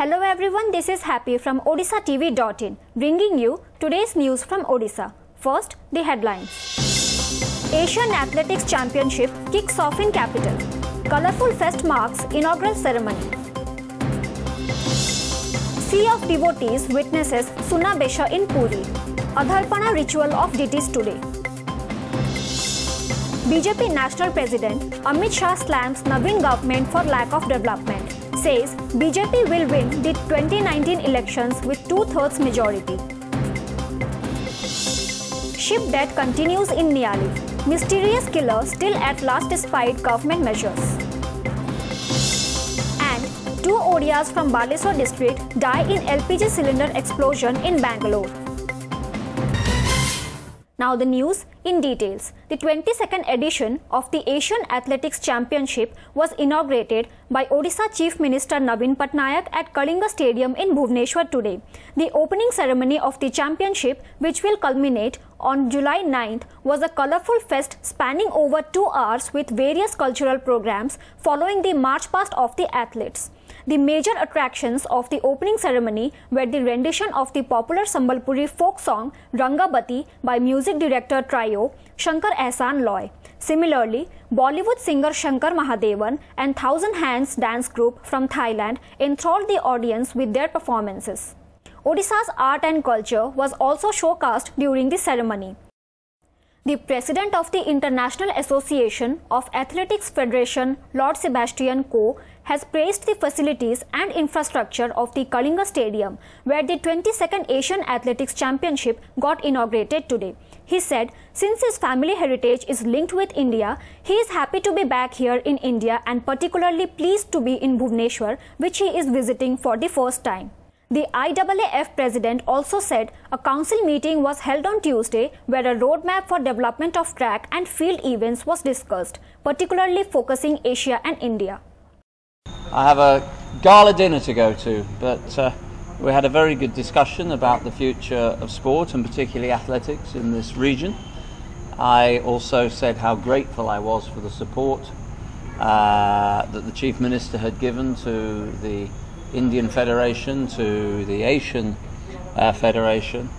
Hello everyone, this is Happy from Odishatv.in, bringing you today's news from Odisha. First, the headlines. Asian Athletics Championship kicks off in capital. Colorful fest marks inaugural ceremony. Sea of devotees witnesses Sunabesha in Puri. Adharpana ritual of deities today. BJP National President Amit Shah slams Navin government for lack of development. Says BJP will win the 2019 elections with 2/3 majority. Ship death continues in Niali. Mysterious killer still at last despite government measures. And 2 ODIs from Baleswar district die in LPG cylinder explosion in Bangalore. Now the news in details. The 22nd edition of the Asian Athletics Championship was inaugurated by Odisha Chief Minister Navin Patnaik at Kalinga Stadium in Bhubaneswar today. The opening ceremony of the championship, which will culminate on July 9th, was a colorful fest spanning over 2 hours with various cultural programs following the march past of the athletes. The major attractions of the opening ceremony were the rendition of the popular Sambalpuri folk song Rangabati by music director trio Shankar Ehsan Loy. Similarly, Bollywood singer Shankar Mahadevan and Thousand Hands dance group from Thailand enthralled the audience with their performances. Odisha's art and culture was also showcased during the ceremony. The President of the International Association of Athletics Federation, Lord Sebastian Coe, has praised the facilities and infrastructure of the Kalinga Stadium, where the 22nd Asian Athletics Championship got inaugurated today. He said, since his family heritage is linked with India, he is happy to be back here in India and particularly pleased to be in Bhubaneswar, which he is visiting for the first time. The IAAF president also said a council meeting was held on Tuesday where a roadmap for development of track and field events was discussed, particularly focusing Asia and India. I have a gala dinner to go to, but we had a very good discussion about the future of sport and particularly athletics in this region. I also said how grateful I was for the support that the Chief Minister had given to the Indian Federation, to the Asian Federation,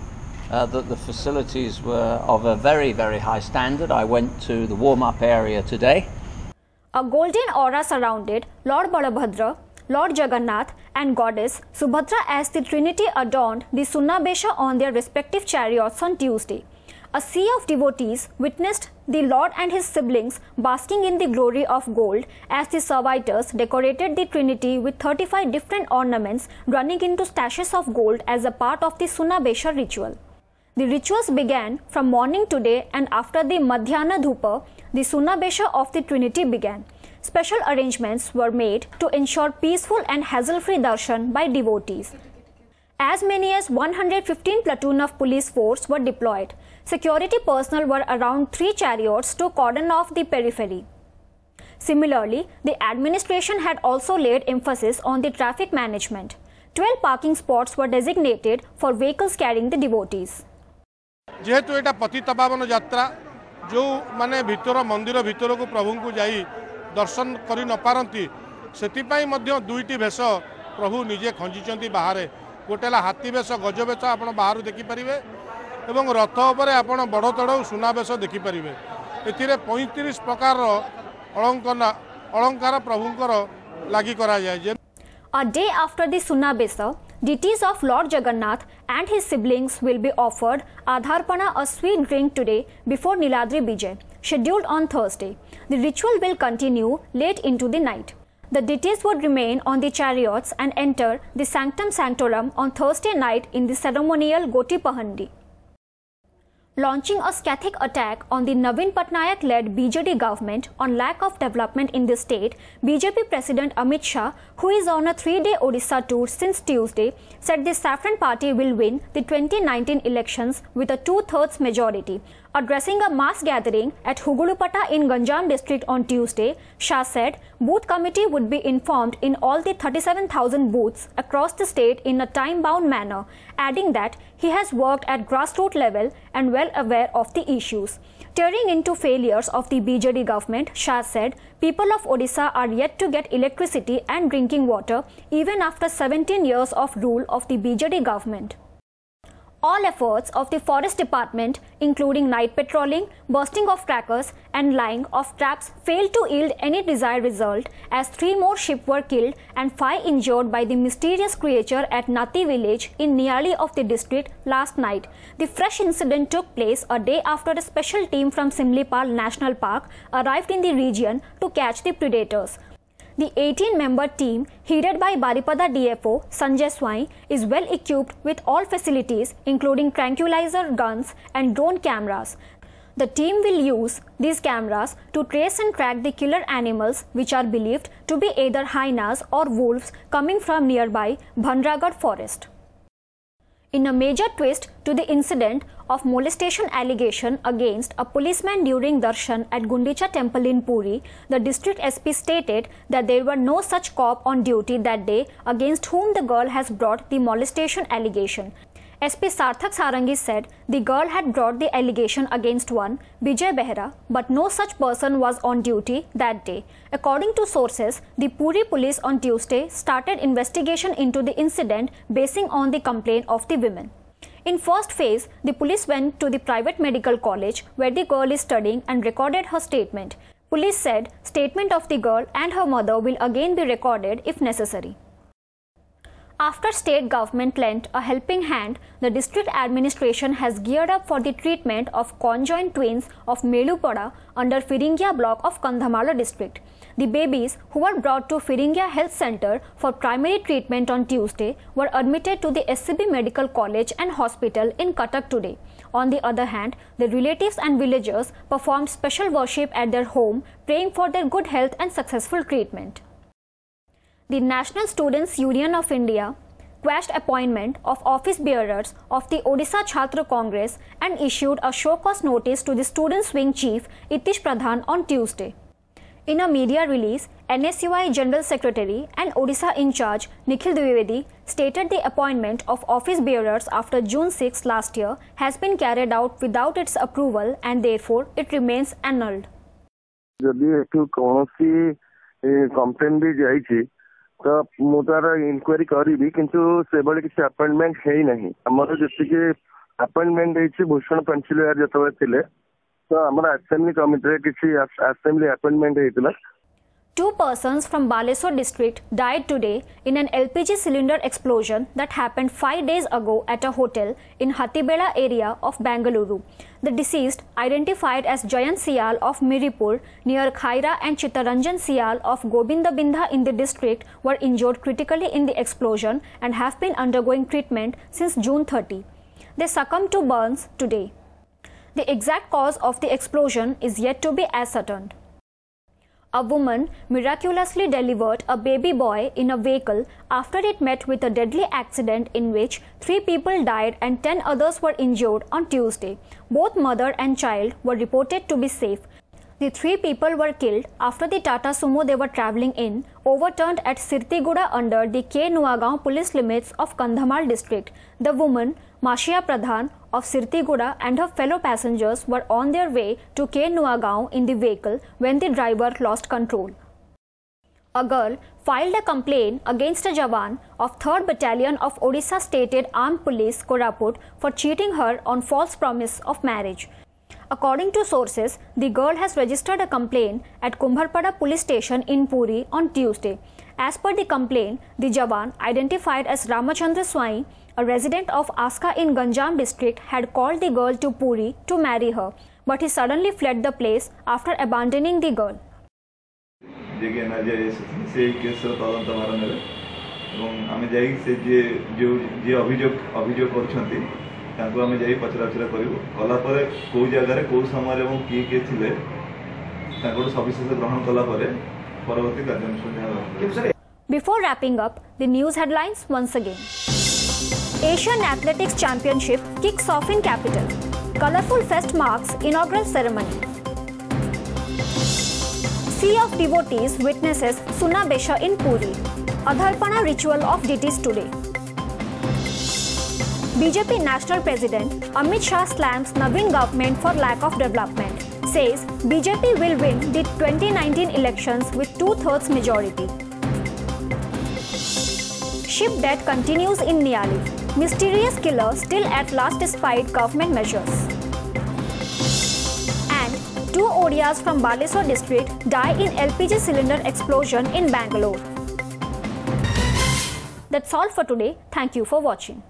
that the facilities were of a very, very high standard. I went to the warm-up area today. A golden aura surrounded Lord Balabhadra, Lord Jagannath and Goddess Subhadra as the Trinity adorned the Sunabesha on their respective chariots on Tuesday. A sea of devotees witnessed the Lord and his siblings basking in the glory of gold as the servitors decorated the Trinity with 35 different ornaments running into stashes of gold as a part of the Sunabesha ritual. The rituals began from morning today, and after the Madhyana Dhupa, the Sunabesha of the Trinity began. Special arrangements were made to ensure peaceful and hassle-free darshan by devotees. As many as 115 platoon of police force were deployed. Security personnel were around 3 chariots to cordon off the periphery. Similarly, the administration had also laid emphasis on the traffic management. 12 parking spots were designated for vehicles carrying the devotees. जेहेतु एटा पतितपावन यात्रा जो माने भितर मंदिर भितर को प्रभु को जाई दर्शन करि न पारंती सेतिपाई मध्य दुईटी भेष प्रभु निजे खंजिचंती बाहर गोटेला हाथी बेश गज बेश आपण बाहर देखि परिबे एवं रथ उपरे आपण बड़ तड़ सुनाबेश देखि परिबे एथिरे 35 प्रकार अलंकार प्रभुंकर लागि करा जाय. A day after the Sunabesha, deities of Lord Jagannath and his siblings will be offered Adharpana, a sweet drink, today before Niladri Bijay, scheduled on Thursday. The ritual will continue late into the night. The deities would remain on the chariots and enter the Sanctum Sanctorum on Thursday night in the ceremonial Goti Pahandi. Launching a scathic attack on the Navin Patnaik-led BJD government on lack of development in the state, BJP President Amit Shah, who is on a 3-day Odisha tour since Tuesday, said the Saffron Party will win the 2019 elections with a 2/3 majority. Addressing a mass gathering at Hugulupata in Ganjam district on Tuesday, Shah said booth committee would be informed in all the 37,000 booths across the state in a time-bound manner, adding that he has worked at grassroots level and well aware of the issues. Tearing into failures of the BJD government, Shah said, people of Odisha are yet to get electricity and drinking water even after 17 years of rule of the BJD government. All efforts of the Forest Department, including night patrolling, bursting of crackers and laying of traps, failed to yield any desired result as 3 more sheep were killed and 5 injured by the mysterious creature at Nati village in Niali of the district last night. The fresh incident took place a day after a special team from Simlipal National Park arrived in the region to catch the predators. The 18-member team, headed by Baripada DFO Sanjay Swai, is well equipped with all facilities including tranquilizer guns and drone cameras. The team will use these cameras to trace and track the killer animals, which are believed to be either hyenas or wolves coming from nearby Bhandragarh forest. In a major twist to the incident of molestation allegation against a policeman during darshan at Gundicha temple in Puri, the district SP stated that there were no such cop on duty that day against whom the girl has brought the molestation allegation. SP Sarthak Sarangi said the girl had brought the allegation against one, Vijay Behra, but no such person was on duty that day. According to sources, the Puri police on Tuesday started investigation into the incident basing on the complaint of the women. In first phase, the police went to the private medical college where the girl is studying and recorded her statement. Police said statement of the girl and her mother will again be recorded if necessary. After state government lent a helping hand, the district administration has geared up for the treatment of conjoined twins of Melupada under Firingia block of Kandhamala district. The babies, who were brought to Firingia Health Center for primary treatment on Tuesday, were admitted to the SCB Medical College and Hospital in Cuttack today. On the other hand, the relatives and villagers performed special worship at their home, praying for their good health and successful treatment. The National Students Union of India quashed appointment of office bearers of the Odisha Chhatra Congress and issued a show-cause notice to the Students' Wing Chief Itish Pradhan on Tuesday. In a media release, NSUI General Secretary and Odisha in charge Nikhil Dwivedi stated the appointment of office bearers after June 6 last year has been carried out without its approval and therefore it remains annulled. तो मु तार inquiry करी किंतु से बड़े किसी appointment है ही नहीं हमर जति अपॉइंटमेंट है भूषण पंचलियार जतबे थिले तो हमर असेंबली कमिटी रे किसी assembly appointment हेतिला. 2 persons from Baleswar district died today in an LPG cylinder explosion that happened 5 days ago at a hotel in Hatibela area of Bengaluru. The deceased, identified as Jayant Sial of Miripur near Khaira and Chittaranjan Sial of Gobindabindha in the district, were injured critically in the explosion and have been undergoing treatment since June 30. They succumbed to burns today. The exact cause of the explosion is yet to be ascertained. A woman miraculously delivered a baby boy in a vehicle after it met with a deadly accident in which 3 people died and 10 others were injured on Tuesday. Both mother and child were reported to be safe. The 3 people were killed after the Tata Sumo they were travelling in overturned at Sirtiguda under the K. Nuagaon police limits of Kandhamal district. The woman, Mashia Pradhan of Sirtiguda, and her fellow passengers were on their way to K. Nuagaon in the vehicle when the driver lost control. A girl filed a complaint against a Jawan of 3rd Battalion of Odisha State Armed Police Koraput for cheating her on false promise of marriage. According to sources, the girl has registered a complaint at Kumbharpada police station in Puri on Tuesday. As per the complaint, the Jawan, identified as Ramachandra Swai, a resident of Aska in Ganjam district, had called the girl to Puri to marry her, but he suddenly fled the place after abandoning the girl. Before wrapping up, the news headlines once again. Asian Athletics Championship kicks off in capital. Colorful fest marks inaugural ceremony. Sea of devotees witnesses Sunabesha in Puri. Adharpana ritual of deities today. BJP National President Amit Shah slams Navin government for lack of development. says BJP will win the 2019 elections with 2/3 majority. Ship death continues in Niali. Mysterious killer still at last despite government measures. And 2 ODIs from Baleswar district die in LPG cylinder explosion in Bangalore. That's all for today. Thank you for watching.